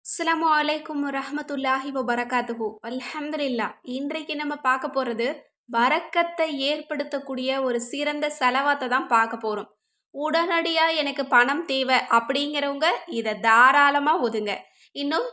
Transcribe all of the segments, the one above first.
அஸ்ஸலாமு அலைக்கும் வரஹ்மத்துல்லாஹி வபரகாத்துஹு. அல்ஹம்துலில்லாஹ். இன்றைக்கு நம்ம பார்க்க போறது பரக்கத்தை ஏற்படுத்தக்கூடிய ஒரு சிறந்த செலவாத்தை தான் பார்க்க போறோம். உடனடியா எனக்கு பணம் தேவை அப்படிங்கிறவங்க இதை தாராளமா ஓதுங்க. இன்னும்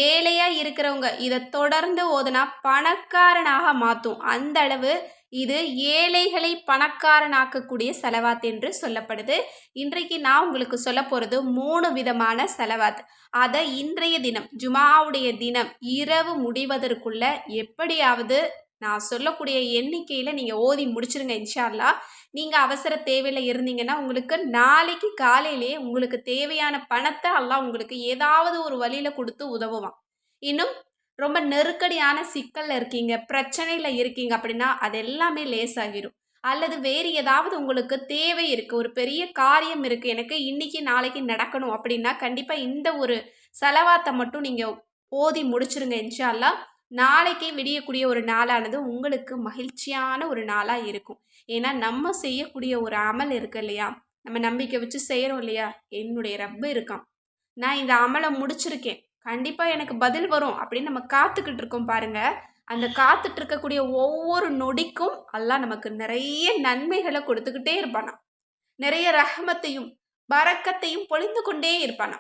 ஏழையா இருக்கிறவங்க இதை தொடர்ந்து ஓதுனா பணக்காரனாக மாத்தும். அந்த அளவு இது ஏழைகளை பணக்காரனாக்கக்கூடிய செலவாத் என்று சொல்லப்படுது. இன்றைக்கு நான் உங்களுக்கு சொல்ல போறது 3 விதமான செலவாத். அதை இன்றைய தினம் ஜுமாவுடைய தினம் இரவு முடிவதற்குள்ள எப்படியாவது நான் சொல்லக்கூடிய எண்ணிக்கையில நீங்க ஓதி முடிச்சிருங்க இன்ஷா அல்லாஹ். நீங்க அவசர தேவையில இருந்தீங்கன்னா உங்களுக்கு நாளைக்கு காலையிலேயே உங்களுக்கு தேவையான பணத்தை அல்லாஹ் உங்களுக்கு ஏதாவது ஒரு வழியில கொடுத்து உதவுவான். இன்னும் ரொம்ப நெருக்கடியான சிக்கல்ல இருக்கீங்க, பிரச்சனையில இருக்கீங்க அப்படின்னா அது எல்லாமே லேசாகிரும். அல்லது வேறு ஏதாவது உங்களுக்கு தேவை இருக்கு, ஒரு பெரிய காரியம் இருக்கு, எனக்கு இன்னைக்கு நாளைக்கு நடக்கணும் அப்படின்னா கண்டிப்பா இந்த ஒரு செலவாத்தை மட்டும் நீங்க ஓதி முடிச்சிருங்க இன்ஷா அல்லாஹ். நாளைக்கு விடியக்கூடிய ஒரு நாளானது உங்களுக்கு மகிழ்ச்சியான ஒரு நாளா இருக்கும். ஏன்னா நம்ம செய்யக்கூடிய ஒரு அமல் இருக்கு இல்லையா, நம்ம நம்பிக்கை வச்சு செய்யறோம் இல்லையா, என்னுடைய ரப்பு இருக்கான், நான் இந்த அமலை முடிச்சிருக்கேன், கண்டிப்பா எனக்கு பதில் வரும் அப்படின்னு நம்ம காத்துக்கிட்டு இருக்கோம் பாருங்க. அந்த காத்துட்டு இருக்கக்கூடிய ஒவ்வொரு நொடிக்கும் அல்லாஹ் நமக்கு நிறைய நன்மைகளை கொடுத்துக்கிட்டே இருப்பானா, நிறைய ரஹமத்தையும் பரக்கத்தையும் பொழிந்து கொண்டே இருப்பானா.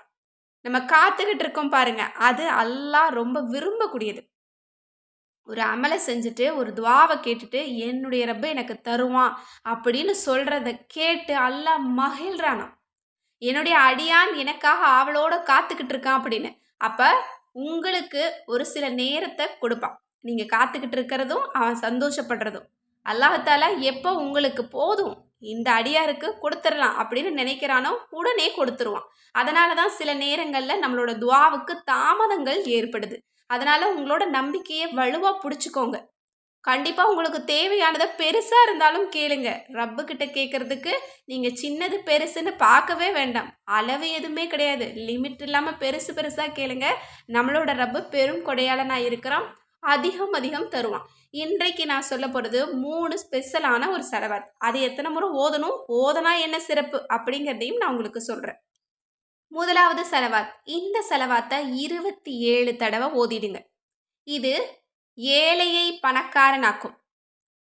நம்ம காத்துக்கிட்டு இருக்கோம் பாருங்க, அது அல்லாஹ் ரொம்ப விரும்பக்கூடியது. ஒரு அமலை செஞ்சுட்டு ஒரு துவாவை கேட்டுட்டு என்னுடைய ரப்ப எனக்கு தருவான் அப்படின்னு சொல்றத கேட்டு அல்லாஹ் மகிழ்றானா. என்னுடைய அடியான் எனக்காக ஆவலோட காத்துக்கிட்டு இருக்கான் அப்படின்னு. அப்ப உங்களுக்கு ஒரு சில நேரத்தை கொடுப்பான். நீங்க காத்துக்கிட்டு இருக்கிறதும் அவன் சந்தோஷப்படுறதும். அல்லாஹால எப்போ உங்களுக்கு போதும் இந்த அடியாருக்கு கொடுத்துடலாம் அப்படின்னு நினைக்கிறானோ உடனே கொடுத்துருவான். அதனால தான் சில நேரங்களில் நம்மளோட துவாவுக்கு தாமதங்கள் ஏற்படுது. அதனால உங்களோட நம்பிக்கையை வலுவா பிடிச்சிக்கோங்க. கண்டிப்பா உங்களுக்கு தேவையானதை பெருசா இருந்தாலும் கேளுங்க. ரப்பு கிட்ட கேட்கறதுக்கு நீங்க சின்னது பெருசுன்னு பார்க்கவே வேண்டாம். அளவு எதுவுமே கிடையாது. லிமிட் இல்லாம பெருசு பெருசா கேளுங்க. நம்மளோட ரப்பு பெரும் கொடையாளனா இருக்கிறான். அதிகம் அதிகம் தருவான். இன்றைக்கு நான் சொல்ல போறது 3 ஸ்பெஷலான ஒரு செலவாத். அது எத்தனை முறை ஓதணும், ஓதனா என்ன சிறப்பு அப்படிங்கிறதையும் நான் உங்களுக்கு சொல்றேன். முதலாவது செலவாத். இந்த செலவாத்தை 27 தடவை ஓதிடுங்க. இது ஏழையை பணக்காரனாக்கும்.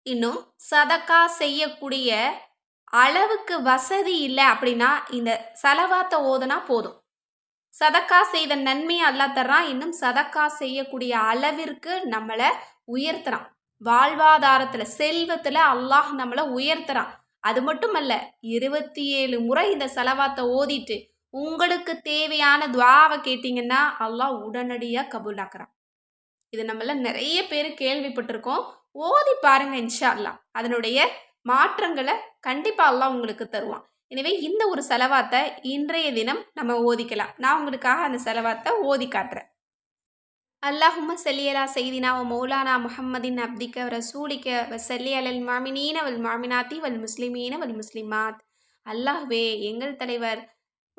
இன்னும் சதக்கா செய்யக்கூடிய அளவுக்கு வசதி இல்லை அப்படின்னா இந்த செலவாத்தை ஓதுனா போதும். சதக்கா செய்த நன்மையை அல்லாஹ் தர்றான். இன்னும் சதக்கா செய்யக்கூடிய அளவிற்கு நம்மளை உயர்த்துறான். வாழ்வாதாரத்துல செல்வத்துல அல்லாஹ் நம்மளை உயர்த்துறான். அது மட்டும் அல்ல, 27 முறை இந்த செலவாத்தை ஓதிட்டு உங்களுக்கு தேவையான துவாவை கேட்டீங்கன்னா அல்லாஹ் உடனடியாக கபூலாக்குறான். இது நம்மள நிறைய பேர் கேள்விப்பட்டிருக்கோம். ஓதி பாருங்க இன்ஷா அல்லாஹ். அதனுடைய மாற்றங்களை கண்டிப்பா அல்லாஹ் உங்களுக்கு தருவான். எனவே இந்த ஒரு செலவாத்தை இன்றைய தினம் நம்ம ஓதிக்கலாம். நான் உங்களுக்காக அந்த செலவாத்தை ஓதி காட்டுறேன். அல்லாஹும்ம சல்லி அலா சைதினா வ மௌலானா முஹம்மதின் அப்திக ரசூலிக வ சல்லி அலல் மாமினீன வல் மாமினாத்தி வல் முஸ்லிமீன வல் முஸ்லிமாத். அல்லாஹ்வே, எங்கள் தலைவர்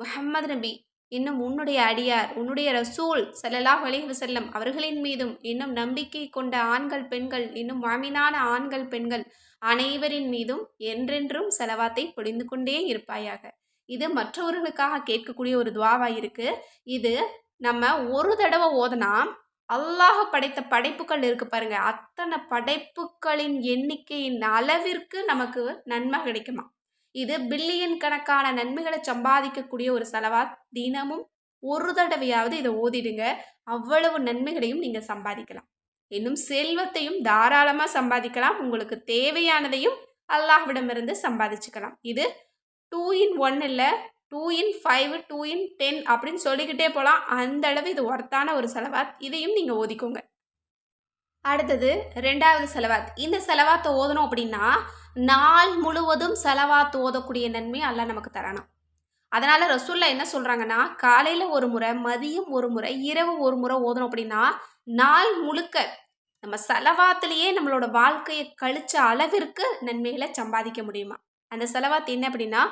முஹம்மது நபி இன்னும் உன்னுடைய அடியார் உன்னுடைய ரசூல் ஸல்லல்லாஹு அலைஹி வஸல்லம் அவர்களின் மீதும் இன்னும் நம்பிக்கை கொண்ட ஆண்கள் பெண்கள் இன்னும் மாமினான ஆண்கள் பெண்கள் அனைவரின் மீதும் என்றென்றும் செலவாத்தை பொழிந்து கொண்டே இருப்பாயாக. இது மற்றவர்களுக்காக கேட்கக்கூடிய ஒரு துவாவா இருக்கு. இது நம்ம ஒரு தடவை ஓதனா அல்லாஹ் படைத்த படைப்புகள் இருக்கு பாருங்க, அத்தனை படைப்புகளின் எண்ணிக்கையின் அளவிற்கு நமக்கு நன்மை கிடைக்குமா. இது பில்லியன் கணக்கான நன்மைகளை சம்பாதிக்கக்கூடிய ஒரு செலவாத். தினமும் ஒரு தடவையாவது இதை ஓதிடுங்க. அவ்வளவு நன்மைகளையும் நீங்க சம்பாதிக்கலாம். இன்னும் செல்வத்தையும் தாராளமா சம்பாதிக்கலாம். உங்களுக்கு தேவையானதையும் அல்லாஹ்விடமிருந்து சம்பாதிச்சுக்கலாம். இது 2 in 1 இல்லை, 2 in 5, 2 in 10 அப்படின்னு சொல்லிக்கிட்டே போகலாம். அந்த அளவு இது ஒர்த்தான ஒரு செலவாத். இதையும் நீங்கள் ஓதிக்கோங்க. அடுத்தது 2வது செலவாத். இந்த செலவாத்தை ஓதணும் அப்படின்னா நாள் முழுவதும் செலவாத்து ஓதக்கூடிய நன்மை அல்லாஹ் நமக்கு தரானாம். அதனால ரசூல்லா என்ன சொல்றாங்கன்னா, காலையில் ஒரு முறை, மதியம் ஒரு முறை, இரவு ஒரு முறை ஓதணும் அப்படின்னா நாள் முழுக்க நம்ம செலவாத்திலேயே நம்மளோட வாழ்க்கையை கழிச்ச அளவிற்கு நன்மைகளை சம்பாதிக்க முடியுமா. அந்த செலவாத் என்ன அப்படின்னா,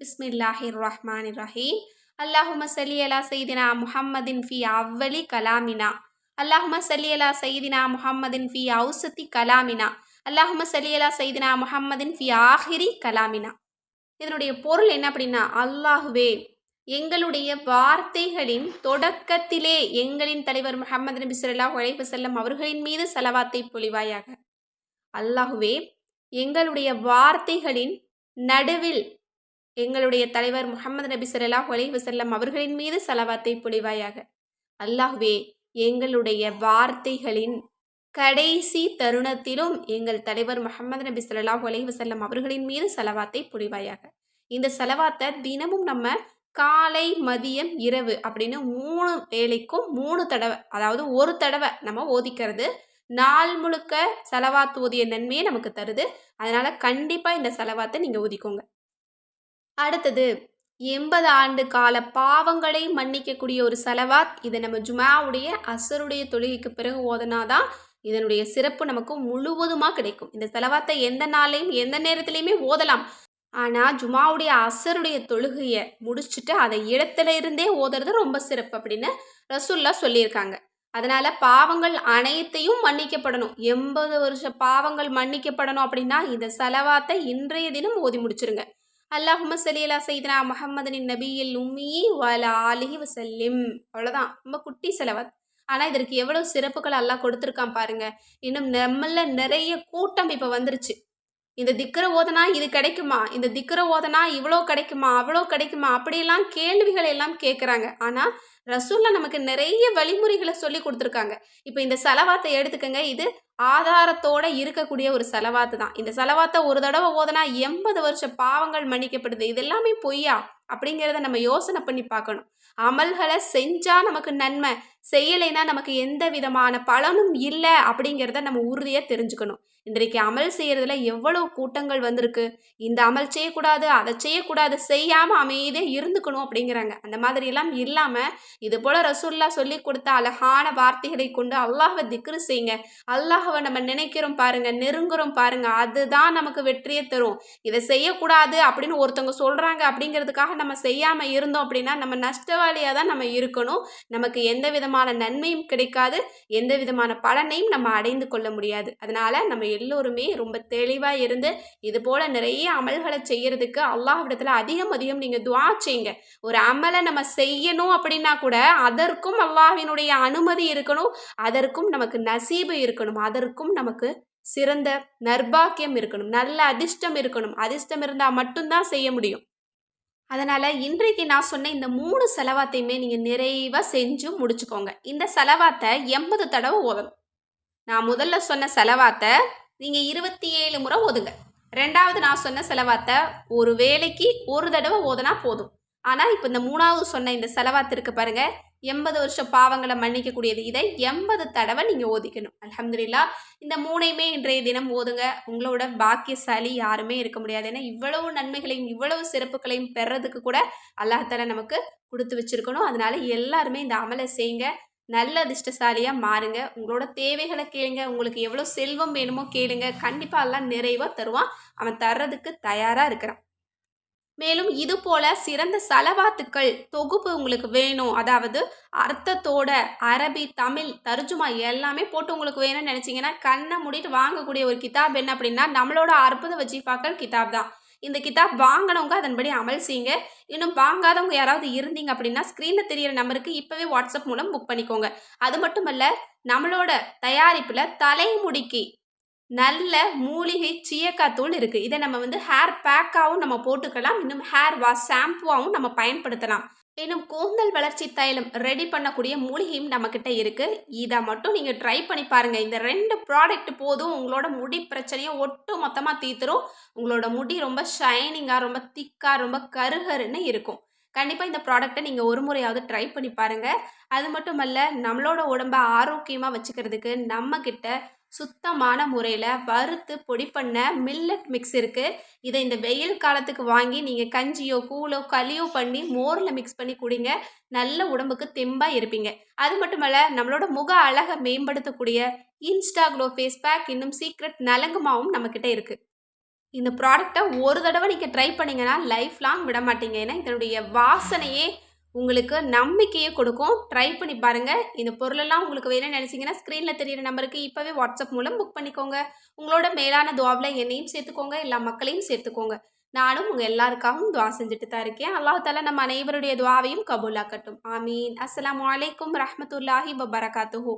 பிஸ்மில்லாஹிர் ரஹ்மானிர் ரஹீம். அல்லாஹும்ம சல்லி அலா சையிதினா முஹம்மதின் ஃபி அவ்வலி கலாமினா. அல்லாஹும்ம சல்லி அலா சையிதினா முஹம்மதின் ஃபி அவுசத்தி கலாமினா. அல்லாஹும்ம சல்லி அலா சையிதினா முஹம்மதின் ஃபி ஆஹிரி கலாமினா. இதனுடைய பொருள் என்ன அப்படின்னா, அல்லாஹுவே, எங்களுடைய வார்த்தைகளின் தொடக்கத்திலே எங்களின் தலைவர் முஹம்மது நபி ஸல்லல்லாஹு அலைஹி வஸல்லம் அவர்களின் மீது ஸலவாத்தை பொழிவாயாக. அல்லாஹ்வே, எங்களுடைய வார்த்தைகளின் நடுவில் எங்களுடைய தலைவர் முஹம்மது நபி ஸல்லல்லாஹு அலைஹி வஸல்லம் அவர்களின் மீது ஸலவாத்தை பொழிவாயாக. அல்லாஹ்வே, எங்களுடைய வார்த்தைகளின் கடைசி தருணத்திலும் எங்கள் தலைவர் முஹம்மது நபி ஸல்லல்லாஹு அலைஹி வஸல்லம் அவர்களின் மீது ஸலவாத்தை பொழிவாயாக. இந்த ஸலவாத்தை தினமும் நம்ம காலை, மதியம், இரவு அப்படின்னு 3 வேளைக்கும் 3 தடவை, அதாவது ஒரு தடவை நம்ம ஓதிக்கிறது நாள் முழுக்க ஸலவாத் ஓதிய நன்மையே நமக்கு தருது. அதனால கண்டிப்பா இந்த ஸலவாத்தை நீங்க ஓதிக்கோங்க. அடுத்தது 80 ஆண்டு கால பாவங்களை மன்னிக்கக்கூடிய ஒரு ஸலவாத். இதை நம்ம ஜுமாவுடைய அசருடைய தொழுகைக்கு பிறகு ஓதனாதான் இதனுடைய சிறப்பு நமக்கு முழுவதுமாக கிடைக்கும். இந்த ஸலவாத்தை எந்த நாளையும் எந்த நேரத்திலையுமே ஓதலாம். ஆனால் ஜுமாவுடைய அசருடைய தொழுகையை முடிச்சுட்டு அதை இடத்துல இருந்தே ஓதுறது ரொம்ப சிறப்பு அப்படின்னு ரசூல்லா சொல்லியிருக்காங்க. அதனால பாவங்கள் அனைத்தையும் மன்னிக்கப்படணும். 80 வருஷ பாவங்கள் மன்னிக்கப்படணும் அப்படின்னா இந்த ஸலவாத்தை இன்றைய தினம் ஓதி முடிச்சிருங்க. அல்லாஹும்ம ஸல்லி அலா சையிதுனா முஹம்மதின் நபியில் உம்மி வஅலா ஆலிஹி வஸல்லிம். அவ்வளோதான், ரொம்ப குட்டி ஸலவாத். ஆனால் இதற்கு எவ்வளோ சிறப்புகள் அல்லாஹ் கொடுத்துருக்கான் பாருங்க. இன்னும் நம்மள நிறைய கூட்டம் இப்போ வந்துருச்சு. இந்த திக்ர ஓதனா இது கிடைக்குமா, இந்த திக்ர ஓதனா இவ்வளோ கிடைக்குமா, அவ்வளோ கிடைக்குமா, அப்படியெல்லாம் கேள்விகள் எல்லாம் கேட்குறாங்க. ஆனால் ரசூல்லா நமக்கு நிறைய வழிமுறைகளை சொல்லி கொடுத்துருக்காங்க. இப்போ இந்த ஸலவாத்தை எடுத்துக்கங்க. இது ஆதாரத்தோட இருக்கக்கூடிய ஒரு ஸலவாத்து தான். இந்த ஸலவாத்தை ஒரு தடவை ஓதனா 80 வருஷ பாவங்கள் மன்னிக்கப்படுது. இது எல்லாமே பொய்யா அப்படிங்கிறத நம்ம யோசனை பண்ணி பார்க்கணும். அமல்களை செஞ்சா நமக்கு நன்மை, செய்யலைன்னா நமக்கு எந்த விதமான பலனும் இல்லை அப்படிங்கிறத நம்ம உறுதியாக தெரிஞ்சுக்கணும். இன்றைக்கு அமல் செய்யறதுல எவ்வளவு கூட்டங்கள் வந்திருக்கு. இந்த அமல் செய்யக்கூடாது, அதை செய்யக்கூடாது, செய்யாமல் அமைதியாக இருந்துக்கணும் அப்படிங்கிறாங்க. அந்த மாதிரி எல்லாம் இல்லாமல் இது போல ரசூல்லா சொல்லி கொடுத்த அழகான வார்த்தைகளை கொண்டு அல்லாஹ்வை திக்ரு செய்யுங்க. அல்லாஹ்வை நம்ம நினைக்கிறோம் பாருங்க, நெருங்குறோம் பாருங்க, அதுதான் நமக்கு வெற்றியை தரும். இதை செய்யக்கூடாது அப்படின்னு ஒருத்தவங்க சொல்றாங்க அப்படிங்கிறதுக்காக நம்ம செய்யாம இருந்தோம் அப்படின்னா நம்ம நஷ்டவாளியாக தான் நம்ம இருக்கணும். நமக்கு எந்த விதமான நன்மையும் கிடைக்காது, எந்த விதமான பலனையும் நம்ம அடைந்து கொள்ள முடியாது. அதனால நம்ம எல்லோருமே ரொம்ப தெளிவாக இருந்து இது போல நிறைய அமல்களை செய்யறதுக்கு அல்லாஹ்விடத்துல அதிகம் நீங்க துஆ செய்யுங்க. ஒரு அமலை நம்ம செய்யணும் அப்படின்னா கூட அதற்கும் அல்லாஹ்வினுடைய அனுமதி இருக்கணும், அதற்கும் நமக்கு நசீபு இருக்கணும், அதற்கும் நமக்கு சிறந்த நற்பாக்கியம் இருக்கணும், நல்ல அதிர்ஷ்டம் இருக்கணும். அதிர்ஷ்டம் இருந்தால் மட்டும்தான் செய்ய முடியும். அதனால் இன்றைக்கு நான் சொன்ன இந்த 3 ஸலவாத்தையுமே நீங்கள் நிறைவாக செஞ்சு முடிச்சுக்கோங்க. இந்த ஸலவாத்தை 80 தடவை ஓதணும். நான் முதல்ல சொன்ன ஸலவாத்தை நீங்கள் 27 முறை ஓதுங்க. ரெண்டாவது நான் சொன்ன ஸலவாத்தை ஒரு வேளைக்கு ஒரு தடவை ஓதுனா போதும். ஆனால் இப்போ இந்த 3வது சொன்ன இந்த ஸலவாத் இருக்கு பாருங்க, 80 வருஷம் பாவங்களை மன்னிக்கக்கூடியது. இதை 80 தடவை நீங்கள் ஓதிக்கணும். அல்ஹம்துலில்லாஹ். இந்த 3ஐயுமே இன்றைய தினம் ஓதுங்க. உங்களோட பாக்கியசாலி யாருமே இருக்க முடியாது. ஏன்னா இவ்வளவு நன்மைகளையும் இவ்வளவு சிறப்புகளையும் பெறதுக்கு கூட அல்லாஹ் தஆலா நமக்கு கொடுத்து வச்சிருக்கணும். அதனால எல்லாருமே இந்த அமலை செய்யுங்க. நல்ல அதிர்ஷ்டசாலியாக மாறுங்க. உங்களோட தேவைகளை கேளுங்க. உங்களுக்கு எவ்வளோ செல்வம் வேணுமோ கேளுங்க. கண்டிப்பாக அல்லாஹ் நிறைவாக தருவான். அவன் தர்றதுக்கு தயாராக இருக்கிறான். மேலும் இது போல சிறந்த ஸலவாத்துக்கள் தொகுப்பு உங்களுக்கு வேணும், அதாவது அர்த்தத்தோட அரபி, தமிழ், தர்ஜுமா எல்லாமே போட்டு உங்களுக்கு வேணும்னு நினச்சிங்கன்னா கண்ணை மூடிட்டு வாங்கக்கூடிய ஒரு கிதாப் என்ன அப்படின்னா நம்மளோட அற்புத வஜீஃபாக்கள் கிதாப் தான். இந்த கிதாப் வாங்கினவங்க அதன்படி அமல் செய்யுங்க. இன்னும் வாங்காதவங்க யாராவது இருந்தீங்க அப்படின்னா ஸ்க்ரீனில் தெரியிற நம்பருக்கு இப்போவே வாட்ஸ்அப் மூலம் புக் பண்ணிக்கோங்க. அது மட்டுமல்ல, நம்மளோட தயாரிப்பில் தலைமுடிக்கு நல்ல மூலிகை சீயக்காய் தூள் இருக்குது. இதை நம்ம ஹேர் பேக்காகவும் நம்ம போட்டுக்கலாம். இன்னும் ஹேர் வாஷ் ஷாம்புவாகவும் நம்ம பயன்படுத்தலாம். இன்னும் கூந்தல் வளர்ச்சி தைலம் ரெடி பண்ணக்கூடிய மூலிகையும் நம்மக்கிட்ட இருக்குது. இதை மட்டும் நீங்கள் ட்ரை பண்ணி பாருங்கள். இந்த 2 ப்ராடக்ட் போதும், உங்களோட முடி பிரச்சனையை ஒட்டு மொத்தமாக தீர்த்துரும். உங்களோட முடி ரொம்ப ஷைனிங்காக, ரொம்ப திக்காக, ரொம்ப கருகருன்னு இருக்கும். கண்டிப்பாக இந்த ப்ராடக்ட்டை நீங்கள் ஒரு முறையாவது ட்ரை பண்ணி பாருங்கள். அது மட்டுமல்ல, நம்மளோட உடம்பை ஆரோக்கியமாக வச்சுக்கிறதுக்கு நம்மக்கிட்ட சுத்தமான முறையில் வறுத்து பொடி பண்ண மில்லட் மிக்ஸ் இருக்குது. இதை இந்த வெயில் காலத்துக்கு வாங்கி நீங்கள் கஞ்சியோ கூழோ களியோ பண்ணி மோரில் மிக்ஸ் பண்ணி குடிங்க. நல்ல உடம்புக்கு தெம்பாக இருப்பீங்க. அது மட்டுமல்ல, நம்மளோட முக அழகை மேம்படுத்தக்கூடிய இன்ஸ்டா க்ளோ ஃபேஸ் பேக், இன்னும் சீக்ரெட் நலங்கு மாவும் நம்மக்கிட்ட இருக்குது. இந்த ப்ராடக்ட்டை ஒரு தடவை நீங்கள் ட்ரை பண்ணிங்கன்னா லைஃப் லாங் விட மாட்டீங்க. ஏன்னா இதனுடைய வாசனையே உங்களுக்கு நம்பிக்கையை கொடுக்கும். ட்ரை பண்ணி பாருங்கள். இந்த பொருளெல்லாம் உங்களுக்கு வேணும்னு நினச்சிங்கன்னா ஸ்க்ரீனில் தெரியிற நம்பருக்கு இப்போவே வாட்ஸ்அப் மூலம் புக் பண்ணிக்கோங்க. உங்களோட மேலான துஆவில் என்னையும் சேர்த்துக்கோங்க, எல்லா மக்களையும் சேர்த்துக்கோங்க. நானும் உங்கள் எல்லாருக்காகவும் துவா செஞ்சுட்டு தான் இருக்கேன். அல்லாஹ் தாலா நம்ம அனைவருடைய துவாவையும் கபூலாக்கட்டும். ஆமீன். அஸ்ஸலாமு அலைக்கும் ரஹ்மத்துல்லாஹி வபரகாத்துஹு.